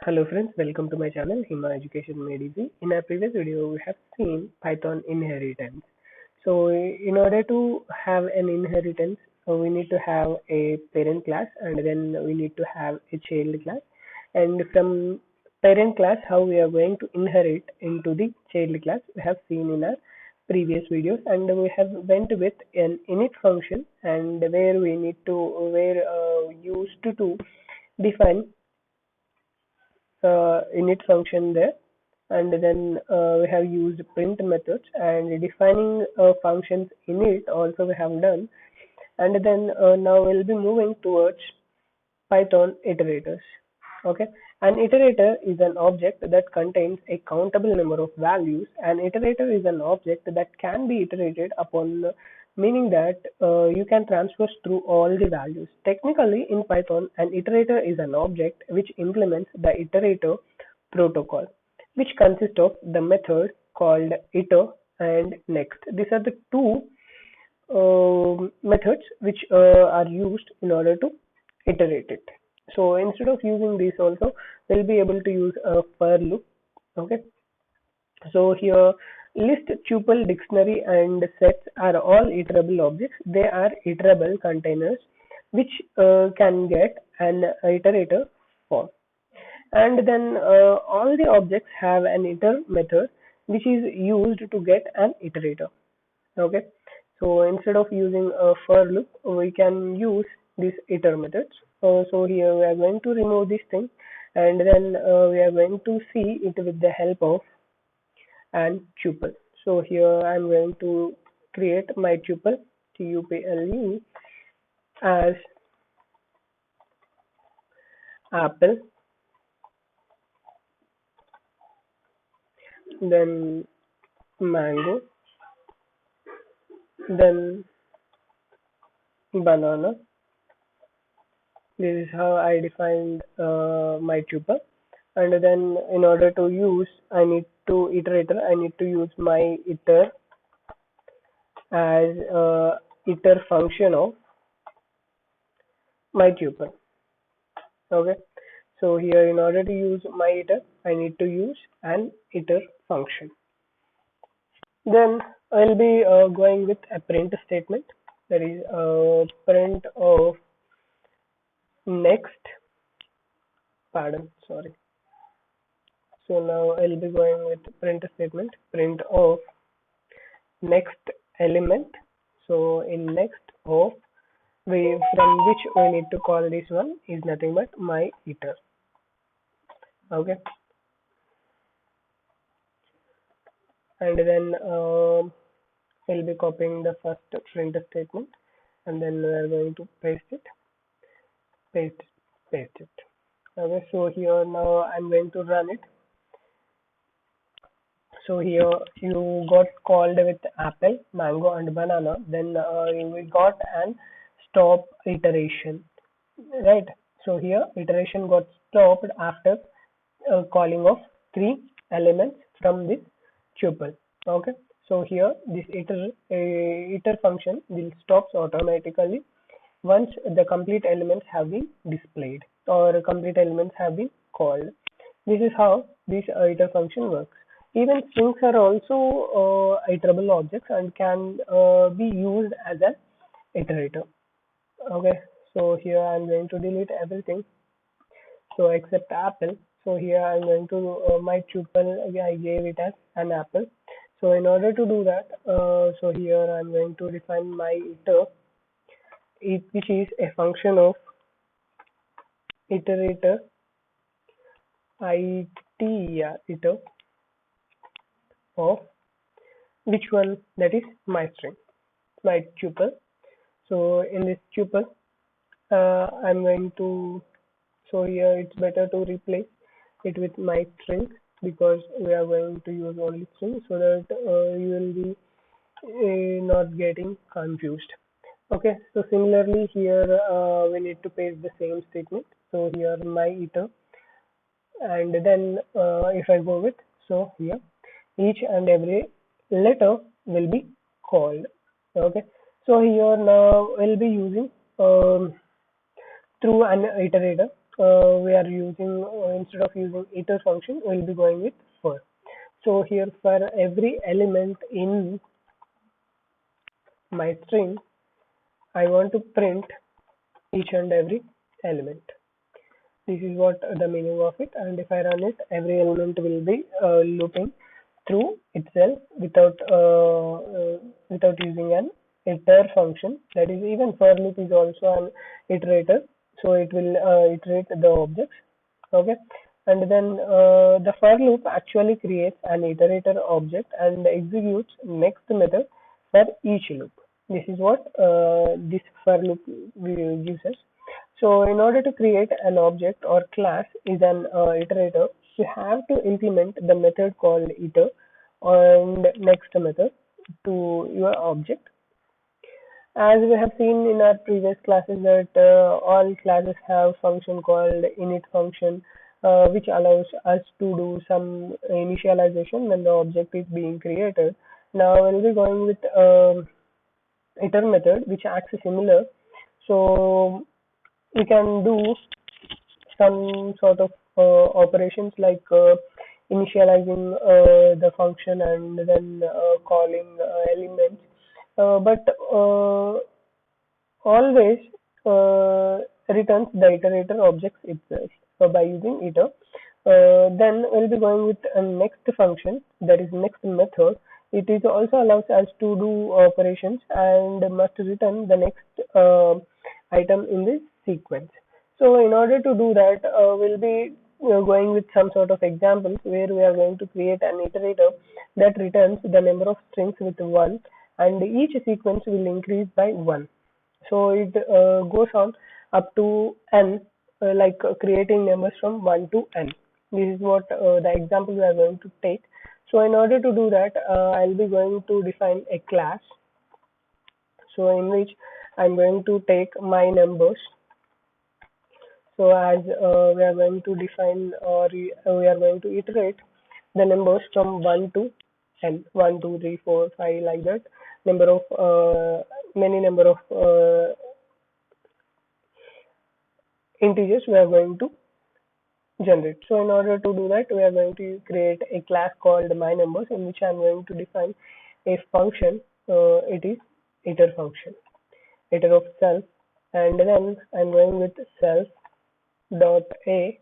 Hello friends, welcome to my channel Hima Education Made Easy. In our previous video, we have seen Python inheritance. So in order to have an inheritance, we need to have a parent class and then we need to have a child class. And from parent class, how we are going to inherit into the child class, we have seen in our previous videos, and we have went with an init function and where we need to used to define init function there, and then we have used print methods and defining functions init also we have done, and then now we'll be moving towards Python iterators. Okay, an iterator is an object that contains a countable number of values. An iterator is an object that can be iterated upon, meaning that you can transfer through all the values. Technically, in Python, an iterator is an object which implements the iterator protocol, which consists of the method called iter and next. These are the two methods which are used in order to iterate it. So instead of using this also, we'll be able to use a for loop. Okay. So here list, tuple, dictionary and sets are all iterable objects. They are iterable containers which can get an iterator form. And then all the objects have an iter method which is used to get an iterator. Okay, so instead of using a for loop, we can use these iter methods. So here we are going to remove this thing, and then we are going to see it with the help of an tuple. So here I am going to create my tuple, tuple, as apple, then mango, then banana. This is how I defined my tuple. And then in order to use, I need to use my iter as iter function of my tuple. Okay. So here in order to use my iter, I need to use an iter function. Then I'll be going with a print statement, that is print of next, pardon, sorry. So now I'll be going with print statement, print of next element. So in next of, we from which we need to call this one is nothing but my iter. Okay, and then we'll be copying the first print statement, and then we're going to paste it, paste, paste it. Okay, so here now I'm going to run it. So here you got called with apple, mango, and banana. Then we got an stop iteration, right? So here iteration got stopped after calling of three elements from this tuple. Okay. So here this iter function will stops automatically once the complete elements have been displayed or complete elements have been called. This is how this iter function works. Even strings are also iterable objects and can be used as an iterator. Okay, so here I'm going to delete everything. So except apple. So here I'm going to my tuple, I gave it as an apple. So in order to do that, so here I'm going to define my iter, which is a function of iterator iter of which one, that is my string, my tuple. So in this tuple, I'm going to, so here it's better to replace it with my string because we are going to use only string, so that you will be not getting confused. Okay, so similarly here we need to paste the same statement. So here my iter, and then if I go with, so here each and every letter will be called. Okay, so here now we'll be using through an iterator. we are using instead of using iter function, we'll be going with for. So here for every element in my string, I want to print each and every element. This is what the meaning of it, and if I run it, every element will be looping through itself without using an iter function. That is, even for loop is also an iterator, so it will iterate the objects. Okay, and then the for loop actually creates an iterator object and executes next method for each loop. This is what this for loop gives us. So in order to create an object or class is an iterator, you have to implement the method called iter and next method to your object. As we have seen in our previous classes that all classes have function called init function, which allows us to do some initialization when the object is being created. Now we'll be going with iter method, which acts similar. So we can do some sort of operations like initializing the function and then calling elements. But always returns the iterator objects itself by using iter. Then we'll be going with a next function, that is next method. It is also allows us to do operations and must return the next item in this sequence. So in order to do that, we'll be going with some sort of examples where we are going to create an iterator that returns the number of strings with 1, and each sequence will increase by 1. So it goes on up to n, like creating numbers from 1 to n. This is what the example we are going to take. So in order to do that, I'll be going to define a class. So in which I'm going to take my numbers. So as we are going to define, or we are going to iterate the numbers from 1 to n, 1, 2, 3, 4, 5, like that. Number of many number of integers we are going to generate. So in order to do that, we are going to create a class called myNumbers, in which I am going to define a function. It is iter function, iter of self, and then I'm going with self dot a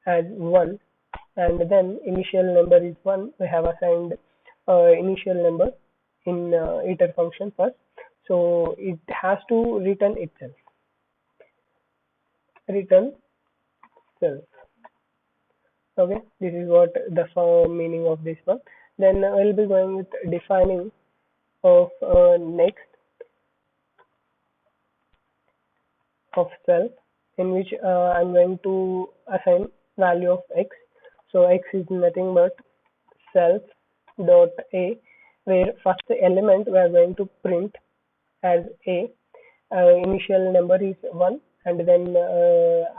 as 1, and then initial number is 1. We have assigned initial number in iter function first, so it has to return itself, return self. Okay, this is what the meaning of this one. Then I'll be going with defining of next of self, in which I'm going to assign value of x. So x is nothing but self dot a, where first element we are going to print as a. Initial number is 1, and then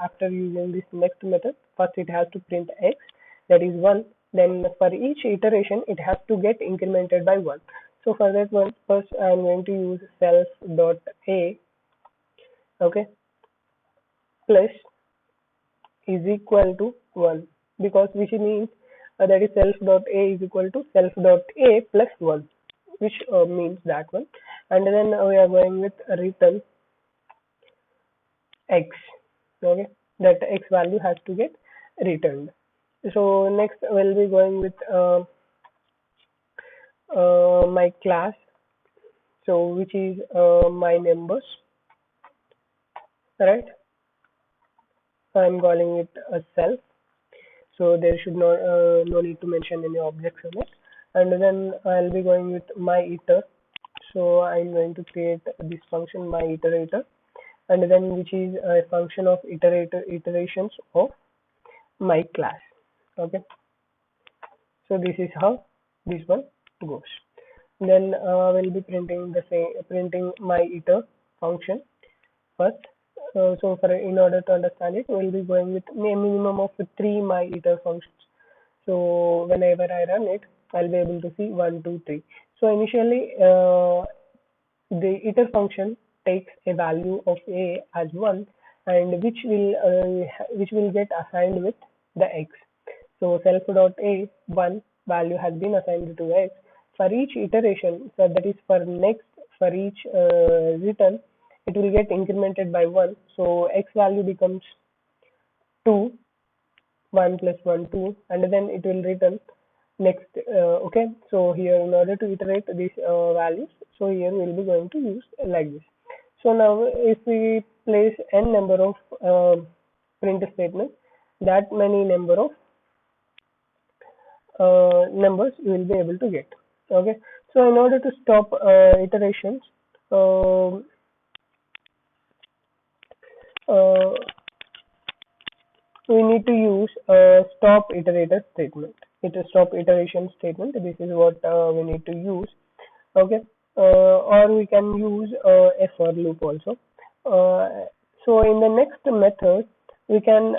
after using this next method, first it has to print x, that is 1. Then for each iteration it has to get incremented by 1. So for that one, first I am going to use self dot a, okay, plus is equal to 1, because which means that is self dot a is equal to self dot a plus 1, which means that one. And then we are going with return x, okay, that x value has to get returned. So next we'll be going with my class, so which is my numbers, right? I'm calling it a self, so there should no need to mention any objects in it. And then I'll be going with my iter, so I'm going to create this function my iterator, and then which is a function of iterations of my class. Okay, so this is how this one goes. Then we'll be printing the same, printing my iter function first. So for in order to understand it, we'll be going with a minimum of 3 my iter functions. So whenever I run it, I'll be able to see 1, 2, 3. So initially, the iter function takes a value of a as 1, and which will get assigned with the x. So self dot a 1 value has been assigned to x for each iteration. So that is for each return, it will get incremented by 1. So x value becomes 2, 1 plus 1 2, and then it will return next. Okay, so here in order to iterate these values, so here we will be going to use like this. So now if we place n number of print statements, that many number of numbers you will be able to get. Okay, so in order to stop iterations, uh, uh, we need to use a stop iterator statement. It's a stop iteration statement. This is what we need to use. Okay, or we can use a for loop also. So in the next method, we can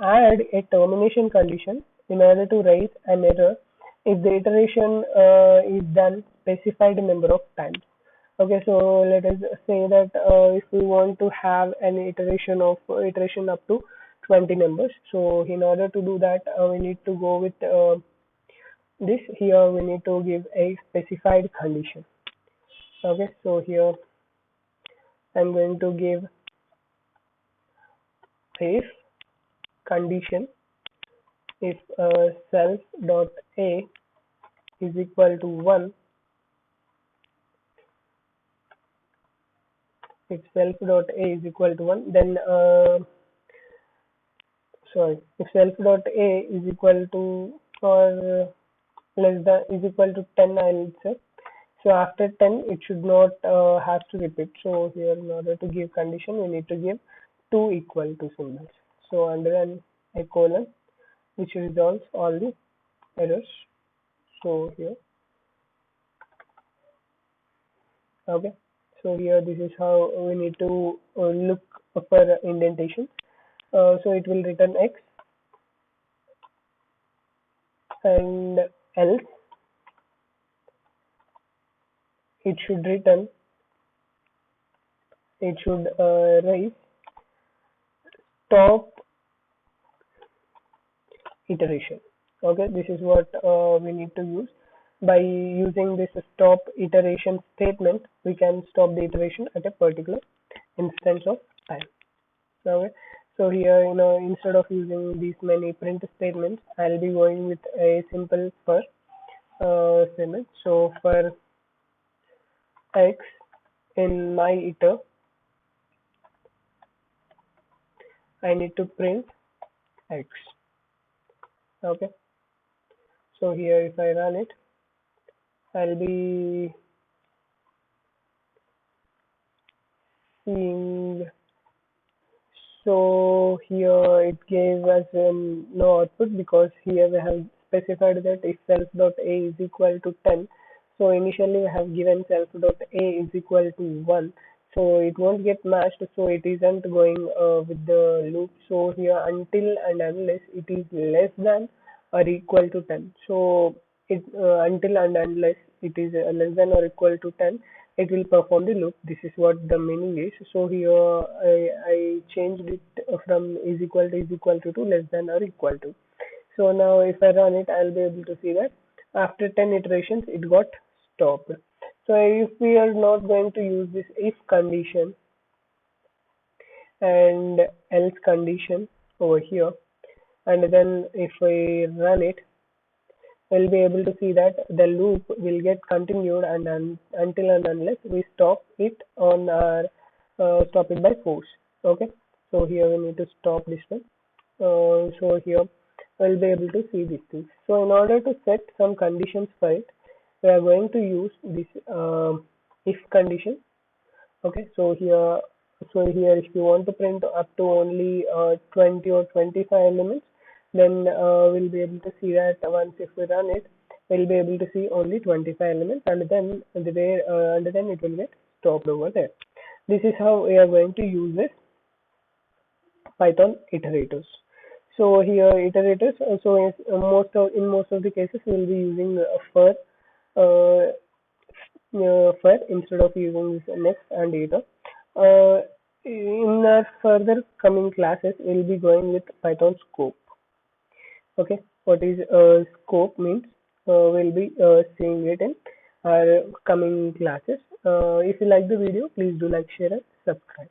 add a termination condition in order to raise an error if the iteration is done specified number of times. Okay, so let us say that if we want to have an iteration up to 20 numbers. So in order to do that, we need to go with this. Here we need to give a specified condition. Okay, so here I'm going to give if condition if self dot a is equal to 1, if self dot a is equal to 1, then sorry, if self dot a is equal to or less than is equal to 10, I'll say. So after 10, it should not have to repeat. So here, in order to give condition, we need to give two equal to symbols. So under a colon, which resolves all the errors. So here, okay. So here, this is how we need to look for indentation. So it will return x, and else it should return, it should raise stop iteration. Okay, this is what we need to use. By using this stop iteration statement, we can stop the iteration at a particular instance of time. Okay, so here, instead of using these many print statements, I'll be going with a simple for statement. So for x in my iter, I need to print x. Okay, so here if I run it, I'll be seeing. So here it gave us no output because here we have specified that if self dot a is equal to 10. So initially we have given self dot a is equal to 1. So it won't get matched. So it isn't going with the loop. So here until and unless it is less than or equal to 10. So it until and unless it is less than or equal to 10, it will perform the loop. This is what the meaning is. So here I changed it from is equal to less than or equal to. So now if I run it, I'll be able to see that after 10 iterations it got stopped. So if we are not going to use this if condition and else condition over here, and then if we run it, we'll be able to see that the loop will get continued and until and unless we stop it on our stop it by force. Okay, so here we need to stop this one. So here we'll be able to see these things. So in order to set some conditions for it, we are going to use this if condition. Okay, so here if you want to print up to only 20 or 25 elements, then we'll be able to see that once if we run it, we'll be able to see only 25 elements, and then it will get stopped over there. This is how we are going to use this Python iterators. So here iterators also is in most of the cases we will be using for instead of using this next and iter. In our further coming classes, we'll be going with Python scope. Okay, what is scope means? We'll be seeing it in our coming classes. If you like the video, please do like, share, and subscribe.